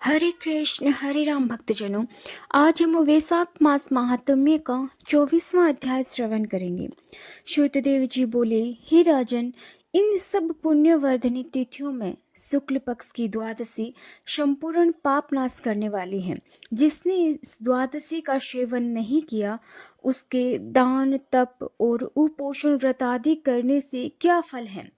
हरे कृष्ण हरे राम भक्तजनों। आज हम वैशाख मास महात्म्य का 24वां अध्याय श्रवण करेंगे। श्रुतदेव जी बोले, हे राजन, इन सब पुण्यवर्धनी तिथियों में शुक्ल पक्ष की द्वादशी संपूर्ण पाप नाश करने वाली है। जिसने इस द्वादशी का सेवन नहीं किया, उसके दान तप और उपोषण व्रत आदि करने से क्या फल है,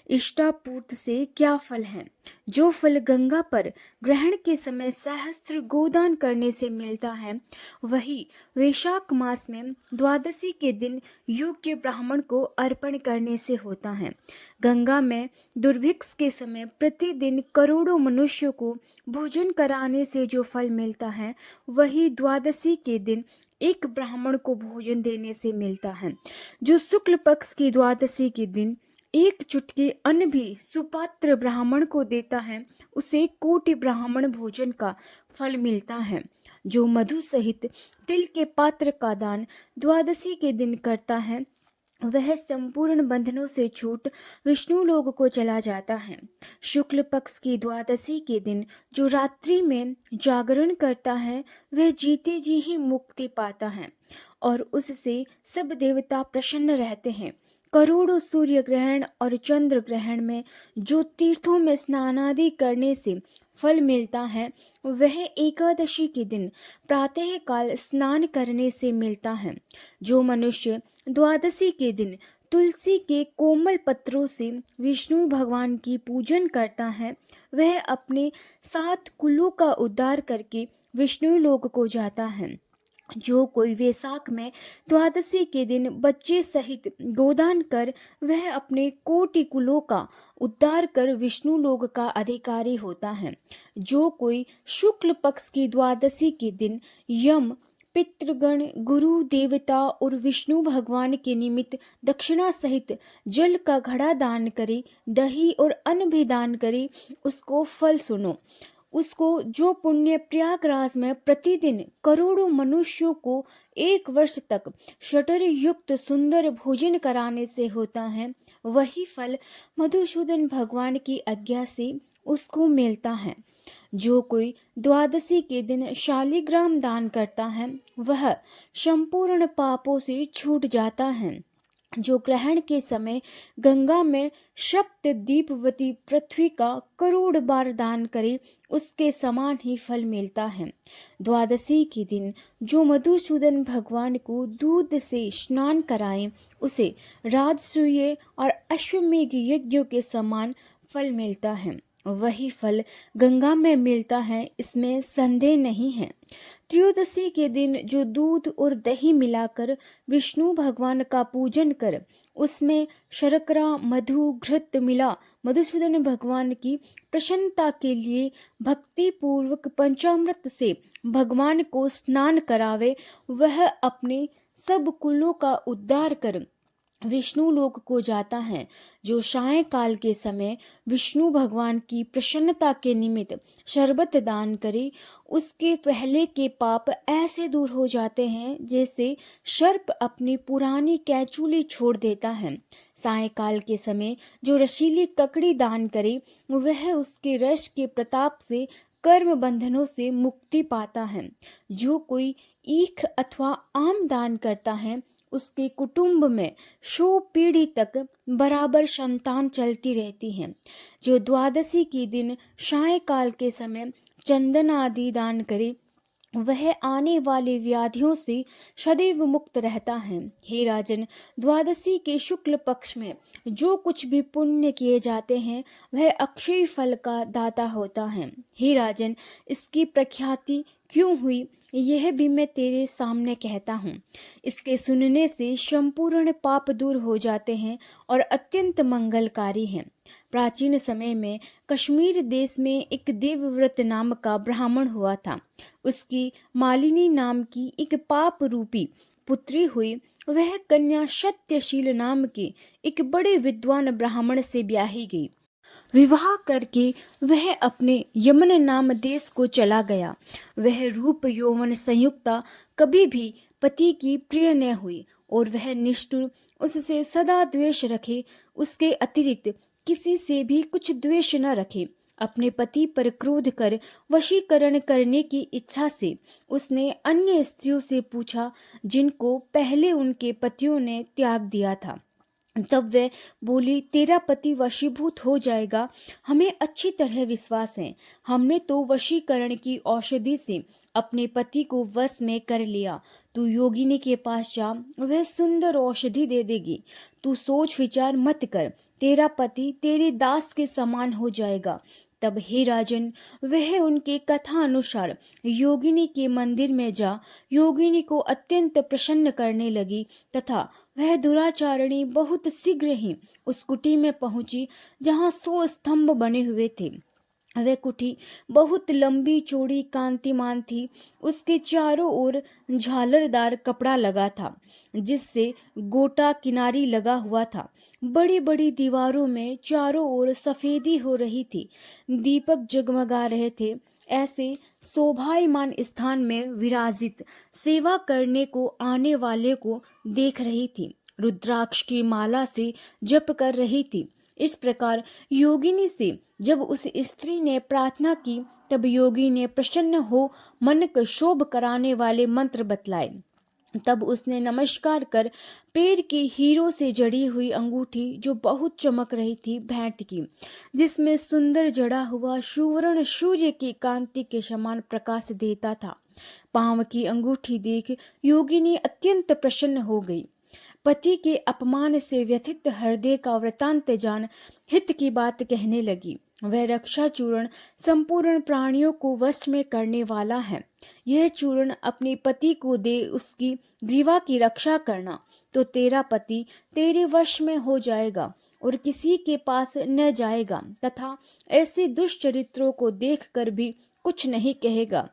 इष्टापूर्त से क्या फल है। जो फल गंगा पर ग्रहण के समय सहस्त्र गोदान करने से मिलता है, वही वैशाख मास में द्वादशी के दिन योग्य ब्राह्मण को अर्पण करने से होता है। गंगा में दुर्भिक्ष के समय प्रतिदिन करोड़ों मनुष्यों को भोजन कराने से जो फल मिलता है, वही द्वादशी के दिन एक ब्राह्मण को भोजन देने से मिलता है। जो शुक्ल पक्ष की द्वादशी के दिन एक चुटकी अन्न भी सुपात्र ब्राह्मण को देता है, उसे कोटि ब्राह्मण भोजन का फल मिलता है। जो मधु सहित तिल के पात्र का दान द्वादशी के दिन करता है, वह संपूर्ण बंधनों से छूट विष्णु लोक को चला जाता है। शुक्ल पक्ष की द्वादशी के दिन जो रात्रि में जागरण करता है, वह जीते जी ही मुक्ति पाता है और उससे सब देवता प्रसन्न रहते हैं। करोड़ों सूर्य ग्रहण और चंद्र ग्रहण में जो तीर्थों में स्नान आदि करने से फल मिलता है, वह एकादशी के दिन प्रातः काल स्नान करने से मिलता है। जो मनुष्य द्वादशी के दिन तुलसी के कोमल पत्रों से विष्णु भगवान की पूजन करता है, वह अपने 7 कुलों का उद्धार करके विष्णु लोक को जाता है। जो कोई वैशाख में द्वादशी के दिन बच्चे सहित गोदान कर, वह अपने कोटि कुलों का उद्धार कर विष्णु लोक का अधिकारी होता है। जो कोई शुक्ल पक्ष की द्वादशी के दिन यम, पितृगण, गुरु देवता और विष्णु भगवान के निमित्त दक्षिणा सहित जल का घड़ा दान करे, दही और अन्न भी दान करे, उसको फल सुनो। उसको जो पुण्य प्रयागराज में प्रतिदिन करोड़ों मनुष्यों को 1 वर्ष तक शटर युक्त सुंदर भोजन कराने से होता है, वही फल मधुसूदन भगवान की आज्ञा से उसको मिलता है। जो कोई द्वादशी के दिन शालिग्राम दान करता है, वह संपूर्ण पापों से छूट जाता है। जो ग्रहण के समय गंगा में सप्त दीपवती पृथ्वी का करोड़ बार दान करे, उसके समान ही फल मिलता है। द्वादशी के दिन जो मधुसूदन भगवान को दूध से स्नान कराए, उसे राजसूय और अश्वमेघ यज्ञों के समान फल मिलता है। वही फल गंगा में मिलता है, इसमें संदेह नहीं है। त्रयोदशी के दिन जो दूध और दही मिलाकर विष्णु भगवान का पूजन कर, उसमें शर्करा मधु घृत मिला मधुसूदन भगवान की प्रसन्नता के लिए भक्ति पूर्वक पंचामृत से भगवान को स्नान करावे, वह अपने सब कुलों का उद्धार कर विष्णु लोक को जाता है। जो सायंकाल के समय विष्णु भगवान की प्रसन्नता के निमित्त शरबत दान करे, उसके पहले के पाप ऐसे दूर हो जाते हैं जैसे सर्प अपनी पुरानी कैचुली छोड़ देता है। सायंकाल के समय जो रसीली ककड़ी दान करे, वह उसके रस के प्रताप से कर्म बंधनों से मुक्ति पाता है। जो कोई ईख अथवा आम दान करता है, उसके कुटुंब में 100 पीढ़ी तक बराबर संतान चलती रहती है। जो द्वादशी के दिन सायंकाल के समय चंदन आदि दान करे, वह आने वाले व्याधियों से सदैव मुक्त रहता है। हे राजन, द्वादशी के शुक्ल पक्ष में जो कुछ भी पुण्य किए जाते हैं, वह अक्षय फल का दाता होता है। हे राजन, इसकी प्रख्याति क्यों हुई, यह भी मैं तेरे सामने कहता हूँ। इसके सुनने से संपूर्ण पाप दूर हो जाते हैं और अत्यंत मंगलकारी हैं। प्राचीन समय में कश्मीर देश में एक देवव्रत नाम का ब्राह्मण हुआ था। उसकी मालिनी नाम की एक पाप रूपी पुत्री हुई। वह कन्या सत्यशील नाम के एक बड़े विद्वान ब्राह्मण से ब्याही गई। विवाह करके वह अपने यमन नाम देश को चला गया। वह रूप यौवन संयुक्ता कभी भी पति की प्रिय न हुई और वह निष्ठुर उससे सदा द्वेष रखे, उसके अतिरिक्त किसी से भी कुछ द्वेष न रखे। अपने पति पर क्रोध कर वशीकरण करने की इच्छा से उसने अन्य स्त्रियों से पूछा जिनको पहले उनके पतियों ने त्याग दिया था। तब वह बोली, तेरा पति वशीभूत हो जाएगा, हमें अच्छी तरह विश्वास है। हमने तो वशीकरण की औषधि से अपने पति को वश में कर लिया। तू योगिनी के पास जा, वह सुंदर औषधि दे देगी। तू सोच विचार मत कर, तेरा पति तेरे दास के समान हो जाएगा। तब हे राजन, वह उनके कथा अनुसार योगिनी के मंदिर में जा योगिनी को अत्यंत प्रसन्न करने लगी तथा वह दुराचारिणी बहुत शीघ्र ही उस कुटी में पहुंची जहां 100 स्तंभ बने हुए थे। वह कुटी बहुत लंबी चौड़ी कांतिमान थी। उसके चारों ओर झालरदार कपड़ा लगा था जिससे गोटा किनारी लगा हुआ था। बड़ी बड़ी दीवारों में चारों ओर सफेदी हो रही थी। दीपक जगमगा रहे थे। ऐसे शोभायमान स्थान में विराजित सेवा करने को आने वाले को देख रही थी। रुद्राक्ष की माला से जप कर रही थी। इस प्रकार योगिनी से जब उस स्त्री ने प्रार्थना की तब योगी ने प्रसन्न हो मन को शोभ कराने वाले मंत्र बतलाए। तब उसने नमस्कार कर पैर की हीरों से जड़ी हुई अंगूठी जो बहुत चमक रही थी भेंट की, जिसमें सुंदर जड़ा हुआ सुवर्ण सूर्य की कांति के समान प्रकाश देता था। पांव की अंगूठी देख योगिनी अत्यंत प्रसन्न हो गई। पति के अपमान से व्यथित हृदय का वृतांत जान हित की बात कहने लगी। वह रक्षा चूर्ण संपूर्ण प्राणियों को वश में करने वाला है। यह चूर्ण अपने पति को दे उसकी ग्रीवा की रक्षा करना, तो तेरा पति तेरे वश में हो जाएगा और किसी के पास न जाएगा तथा ऐसे दुष्चरित्रों को देखकर भी कुछ नहीं कहेगा।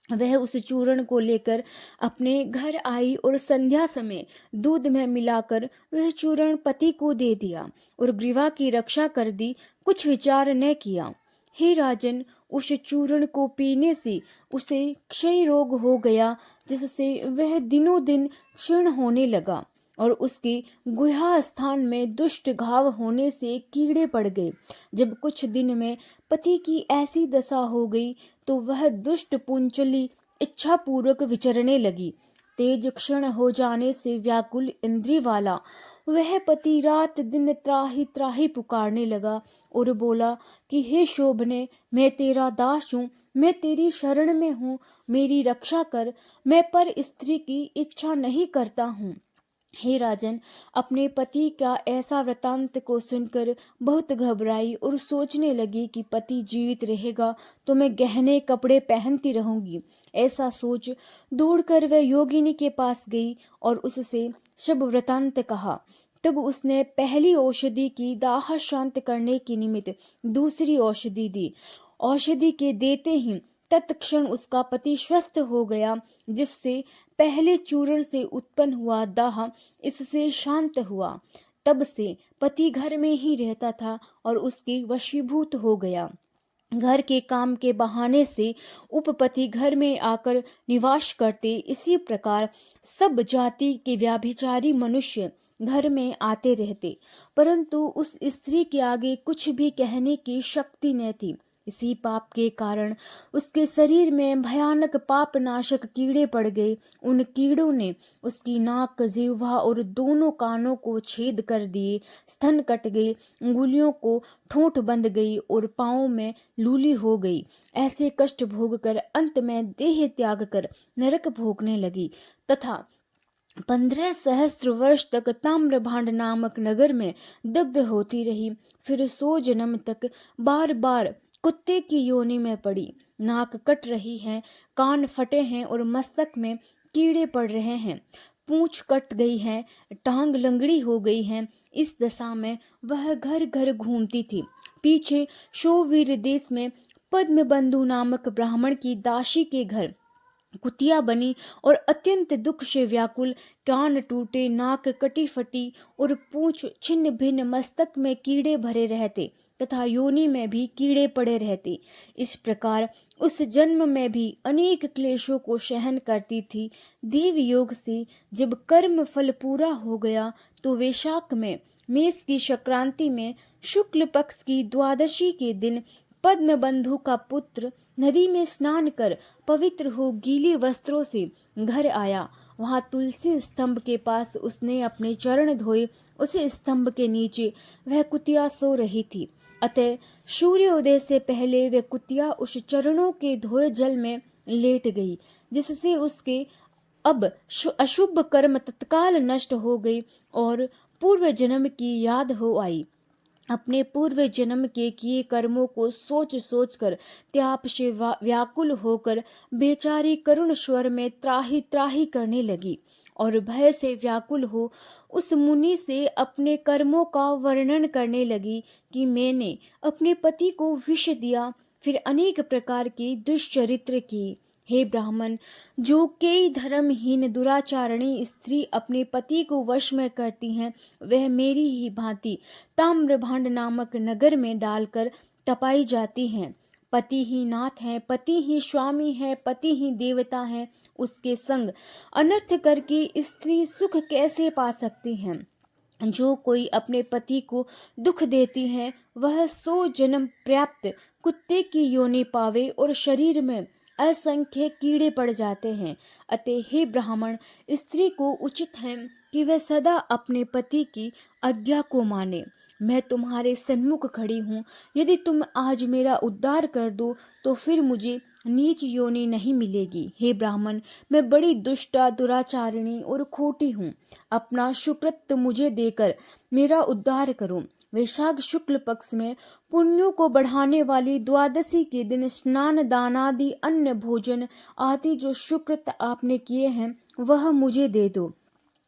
वह उस चूर्ण को लेकर अपने घर आई और संध्या समय दूध में मिलाकर वह चूर्ण पति को दे दिया और ग्रीवा की रक्षा कर दी, कुछ विचार न किया। हे राजन, उस चूर्ण को पीने से उसे क्षय रोग हो गया, जिससे वह दिनों दिन क्षीण होने लगा और उसके गुहा स्थान में दुष्ट घाव होने से कीड़े पड़ गए। जब कुछ दिन में पति की ऐसी दशा हो गई तो वह दुष्ट पुंचली इच्छा पूर्वक विचरने लगी। तेज क्षण हो जाने से व्याकुल इंद्री वाला वह पति रात दिन त्राही त्राही पुकारने लगा और बोला कि हे शोभने, मैं तेरा दास हूँ, मैं तेरी शरण में हूँ, मेरी रक्षा कर, मैं पर स्त्री की इच्छा नहीं करता हूँ। हे राजन, अपने पति का ऐसा वृतांत को सुनकर बहुत घबराई और सोचने लगी कि पति जीवित रहेगा तो मैं गहने कपड़े पहनती रहूंगी। ऐसा सोच दौड़कर वह योगिनी के पास गई और उससे सब वृतांत कहा। तब उसने पहली औषधि की दाह शांत करने के निमित्त दूसरी औषधि दी। औषधि के देते ही तत्क्षण उसका पति स्वस्थ हो गया, जिससे पहले चूर्ण से उत्पन्न हुआ दाह इससे शांत हुआ। तब से पति घर में ही रहता था और उसके वशीभूत हो गया। घर के काम के बहाने से उपपति घर में आकर निवास करते। इसी प्रकार सब जाति के व्याभिचारी मनुष्य घर में आते रहते, परंतु उस स्त्री के आगे कुछ भी कहने की शक्ति न थी। इसी पाप के कारण उसके शरीर में भयानक पाप नाशक कीड़े पड़ गए। उन कीड़ों ने उसकी नाक, जिह्वा और दोनों कानों को छेद कर दिए। स्तन कट गए, अंगुलियों को ठोंठ बंध गई और पाँव में लूली हो गई। ऐसे कष्ट भोग कर अंत में देह त्याग कर नरक भोगने लगी तथा 15 सहस्त्र वर्ष तक ताम्रभांड नामक नगर में दग्ध होती रही। फिर 100 जन्म तक बार बार कुत्ते की योनि में पड़ी। नाक कट रही है, कान फटे हैं और मस्तक में कीड़े पड़ रहे हैं। पूंछ कट गई है, टांग लंगड़ी हो गई है। इस दशा में वह घर घर घूमती थी। पीछे शोवीर देश में पद्मबंधु नामक ब्राह्मण की दासी के घर कुतिया बनी और अत्यंत दुख से व्याकुल, कान टूटे, नाक कटी फटी और पूंछ छिन्न भिन्न, मस्तक में कीड़े भरे रहते तथा योनि में भी कीड़े पड़े रहते। इस प्रकार उस जन्म में भी अनेक क्लेशों को सहन करती थी। देव योग से जब कर्म फल पूरा हो गया तो वैशाख में मेष की संक्रांति में शुक्ल पक्ष की द्वादशी के दिन पद्म बंधु का पुत्र नदी में स्नान कर पवित्र हो गीले वस्त्रों से घर आया। वहां तुलसी स्तंभ के पास उसने अपने चरण धोए। उसे स्तंभ के नीचे वह कुतिया सो रही थी। अतः सूर्योदय से पहले वह कुतिया उस चरणों के धोए जल में लेट गई, जिससे उसके अब अशुभ कर्म तत्काल नष्ट हो गई और पूर्व जन्म की याद हो आई। अपने पूर्व जन्म के किए कर्मों को सोच सोच कर त्याप से व्याकुल होकर बेचारी करुण स्वर में त्राही त्राही करने लगी और भय से व्याकुल हो उस मुनि से अपने कर्मों का वर्णन करने लगी कि मैंने अपने पति को विष दिया, फिर अनेक प्रकार की दुष्चरित्र की। हे ब्राह्मण, जो कई धर्महीन दुराचारणी स्त्री अपने पति को वश में करती हैं, वह मेरी ही भांति ताम्रभांड नामक नगर में डालकर तपाई जाती हैं। पति ही नाथ है, पति ही स्वामी है, पति ही देवता है। उसके संग अनर्थ करके स्त्री सुख कैसे पा सकती हैं? जो कोई अपने पति को दुख देती है, वह 100 जन्म पर्याप्त कुत्ते की योनि पावे और शरीर में असंख्य कीड़े पड़ जाते हैं। अतः हे ब्राह्मण, स्त्री को उचित है कि वह सदा अपने पति की आज्ञा को माने। मैं तुम्हारे सन्मुख खड़ी हूँ। यदि तुम आज मेरा उद्धार कर दो तो फिर मुझे नीच योनि नहीं मिलेगी। हे ब्राह्मण, मैं बड़ी दुष्टा, दुराचारिणी और खोटी हूँ। अपना सुकृत मुझे देकर मेरा उद्धार करो। वैशाख शुक्ल पक्ष में पुण्यों को बढ़ाने वाली द्वादशी के दिन स्नान दानादि अन्न भोजन आदि जो सुकृत आपने किए हैं, वह मुझे दे दो।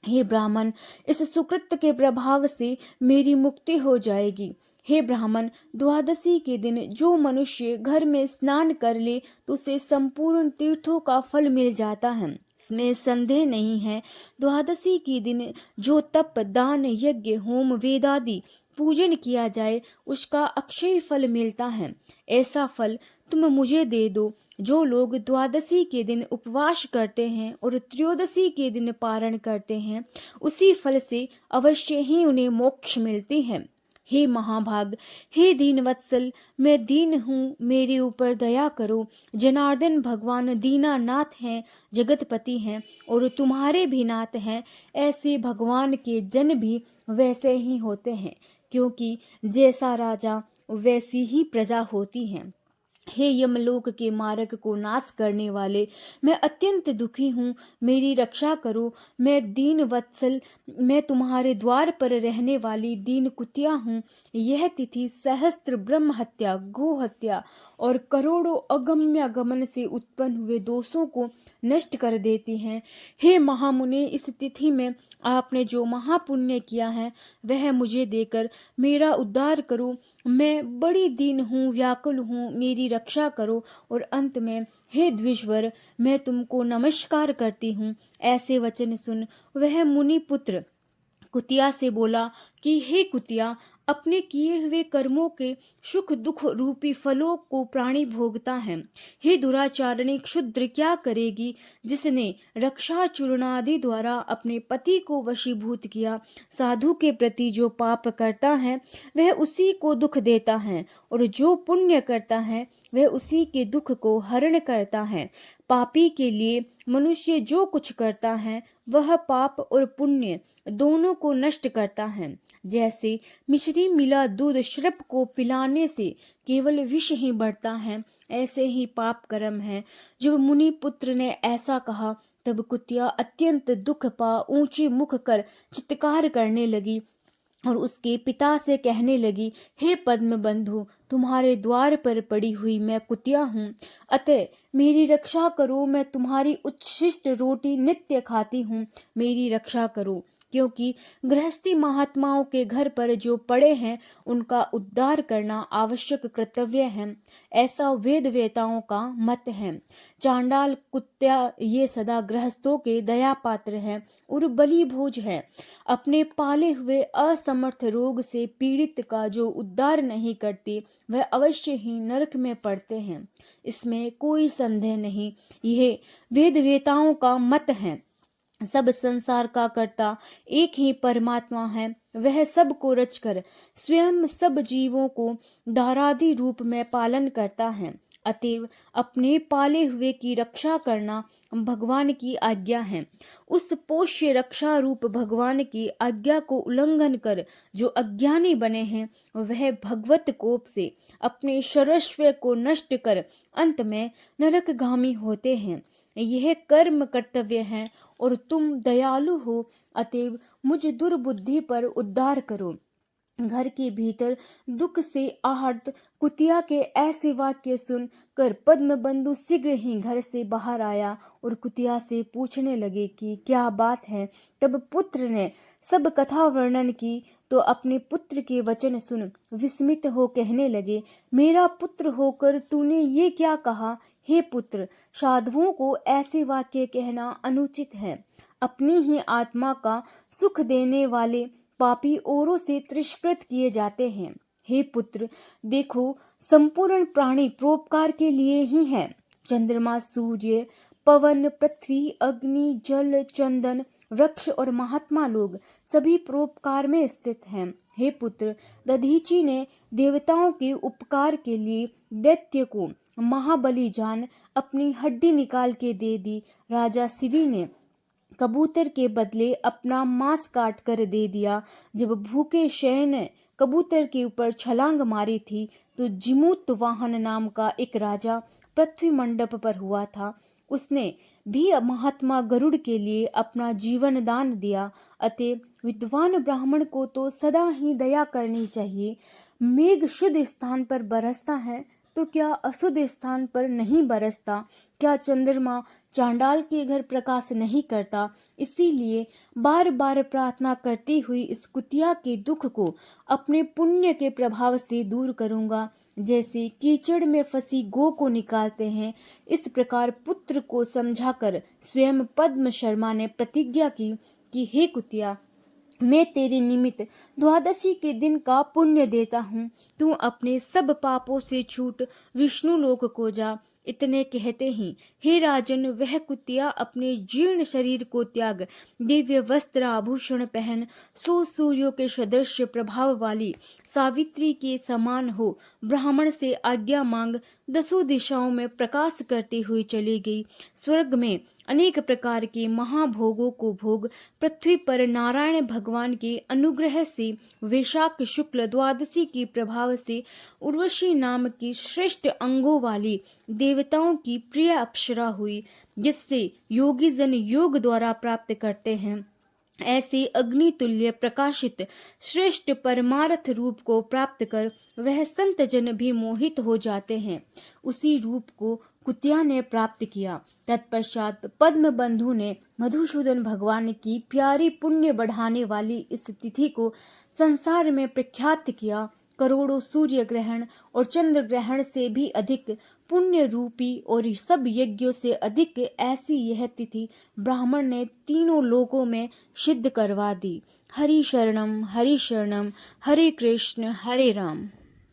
हे ब्राह्मण, इस सुकृत के प्रभाव से मेरी मुक्ति हो जाएगी। हे ब्राह्मण, द्वादशी के दिन जो मनुष्य घर में स्नान कर ले तो उसे संपूर्ण तीर्थों का फल मिल जाता है। इसमें संदेह नहीं है। द्वादशी के दिन जो तप, दान, यज्ञ, होम, वेदादि पूजन किया जाए, उसका अक्षय फल मिलता है। ऐसा फल तुम मुझे दे दो। जो लोग द्वादशी के दिन उपवास करते हैं और त्रयोदशी के दिन पारण करते हैं, उसी फल से अवश्य ही उन्हें मोक्ष मिलती है। हे महाभाग, हे दीनवत्सल, मैं दीन हूँ, मेरे ऊपर दया करो। जनार्दन भगवान दीनानाथ हैं, जगतपति हैं और तुम्हारे भी नाथ हैं। ऐसे भगवान के जन भी वैसे ही होते हैं, क्योंकि जैसा राजा वैसी ही प्रजा होती है। हे यमलोक के मार्ग को नाश करने वाले, मैं अत्यंत दुखी हूँ, मेरी रक्षा करो। मैं दीन वत्सल, मैं तुम्हारे द्वार पर रहने वाली दीन कुतिया हूँ। यह तिथि सहस्त्र ब्रह्म हत्या, गो हत्या और करोड़ों अगम्य गमन से उत्पन्न हुए दोषों को नष्ट कर देती हैं। हे महामुने, इस तिथि में आपने जो महापुण्य किया है, वह मुझे देकर मेरा उद्धार करो। मैं बड़ी दीन हूँ, व्याकुल हूँ, मेरी रक्षा करो। और अंत में, हे द्विजवर, मैं तुमको नमस्कार करती हूँ। ऐसे वचन सुन वह मुनि पुत्र कुतिया से बोला कि हे कुतिया, अपने किए हुए कर्मों के सुख दुख रूपी फलों को प्राणी भोगता है। हे दुराचारणी क्षुद्र, क्या करेगी जिसने रक्षा चूर्णादि द्वारा अपने पति को वशीभूत किया। साधु के प्रति जो पाप करता है, वह उसी को दुख देता है, और जो पुण्य करता है, वह उसी के दुख को हरण करता है। पापी के लिए मनुष्य जो कुछ करता है, वह पाप और पुण्य दोनों को नष्ट करता है। जैसे मिश्री मिला दूध श्रप को पिलाने से केवल विष ही बढ़ता है, ऐसे ही पाप कर्म है। जब मुनि पुत्र ने ऐसा कहा, तब कुतिया अत्यंत दुख पा ऊंचे मुख कर चित्कार करने लगी और उसके पिता से कहने लगी, हे पद्म बंधु, तुम्हारे द्वार पर पड़ी हुई मैं कुतिया हूँ, अतः मेरी रक्षा करो। मैं तुम्हारी उच्छिष्ट रोटी नित्य खाती हूँ, मेरी रक्षा करो। क्योंकि गृहस्थी महात्माओं के घर पर जो पड़े हैं, उनका उद्धार करना आवश्यक कर्तव्य है, ऐसा वेद वेताओं का मत है। चांडाल कुत्ता ये सदा गृहस्थों के दया पात्र है और बलि भोज है। अपने पाले हुए असमर्थ रोग से पीड़ित का जो उद्धार नहीं करते, वह अवश्य ही नरक में पड़ते हैं। इसमें कोई संदेह नहीं। यह वेद वेताओं का मत है। सब संसार का कर्ता एक ही परमात्मा है। वह सब को रचकर स्वयं सब जीवों को धारादि रूप में पालन करता है। अतएव अपने पाले हुए की रक्षा करना भगवान की आज्ञा है। उस पोष्य रक्षा रूप भगवान की आज्ञा को उल्लंघन कर जो अज्ञानी बने हैं, वह भगवत कोप से अपने सर्वस्व को नष्ट कर अंत में नरकगामी होते हैं। यह कर्म कर्तव्य है और तुम दयालु हो, अतएव मुझ दुर्बुद्धि पर उद्धार करो। घर के भीतर दुख से आहत कुतिया के ऐसे वाक्य सुन कर पद्म बंधु शीघ्र ही घर से बाहर आया और कुतिया से पूछने लगे कि क्या बात है। तब पुत्र ने सब कथा वर्णन की तो अपने पुत्र के वचन सुन विस्मित हो कहने लगे, मेरा पुत्र होकर तूने ये क्या कहा। हे पुत्र, साधुओं को ऐसे वाक्य कहना अनुचित है। अपनी ही आत्मा का सुख देने वाले पापी औरों से तिरस्कृत किए जाते हैं। हे पुत्र, देखो, संपूर्ण प्राणी परोपकार के लिए ही है। चंद्रमा, सूर्य, पवन, पृथ्वी, अग्नि, जल, चंदन, वृक्ष और महात्मा लोग सभी परोपकार में स्थित हैं। हे पुत्र, दधीची ने देवताओं के उपकार के लिए दैत्य को महाबली जान अपनी हड्डी निकाल के दे दी। राजा शिवी ने कबूतर के बदले अपना मांस काट कर दे दिया। जब भूखे शय ने कबूतर के ऊपर छलांग मारी थी तो जिमूत वाहन नाम का एक राजा पृथ्वी मंडप पर हुआ था। उसने भी महात्मा गरुड़ के लिए अपना जीवन दान दिया। अतः विद्वान ब्राह्मण को तो सदा ही दया करनी चाहिए। मेघ शुद्ध स्थान पर बरसता है तो क्या अशुद्ध स्थान पर नहीं बरसता। क्या चंद्रमा चांडाल के घर प्रकाश नहीं करता। इसीलिए बार बार प्रार्थना करती हुई इस कुतिया के दुख को अपने पुण्य के प्रभाव से दूर करूंगा। जैसे कीचड़ में फंसी गौ को निकालते हैं, इस प्रकार पुत्र को समझाकर स्वयं पद्म शर्मा ने प्रतिज्ञा की कि हे कुतिया, मैं तेरे निमित्त द्वादशी के दिन का पुण्य देता हूँ। तू अपने सब पापों से छूट विष्णु लोक को जा। इतने कहते ही हे राजन, वह कुतिया अपने जीर्ण शरीर को त्याग दिव्य वस्त्र आभूषण पहन सो सूर्यों के सदृश प्रभाव वाली सावित्री के समान हो ब्राह्मण से आज्ञा मांग दसों दिशाओं में प्रकाश करती हुई चली गई। स्वर्ग में अनेक प्रकार के महाभोगों को भोग पृथ्वी पर नारायण भगवान के अनुग्रह से वैशाख शुक्ल द्वादशी के प्रभाव से उर्वशी नाम की श्रेष्ठ अंगों वाली देवताओं की प्रिय अप्सरा हुई, जिससे योगी जन योग द्वारा प्राप्त करते हैं। ऐसे अग्नितुल्य प्रकाशित श्रेष्ठ परमार्थ रूप को प्राप्त कर वह संत जन भी मोहित हो जाते हैं। उसी रूप को कुतिया ने प्राप्त किया। तत्पश्चात पद्म बंधु ने मधुसूदन भगवान की प्यारी पुण्य बढ़ाने वाली इस तिथि को संसार में प्रख्यात किया। करोड़ों सूर्य ग्रहण और चंद्र ग्रहण से भी अधिक पुण्य रूपी और सब यज्ञों से अधिक ऐसी यह तिथि ब्राह्मण ने तीनों लोकों में सिद्ध करवा दी। हरि शरणम हरे कृष्ण हरे राम।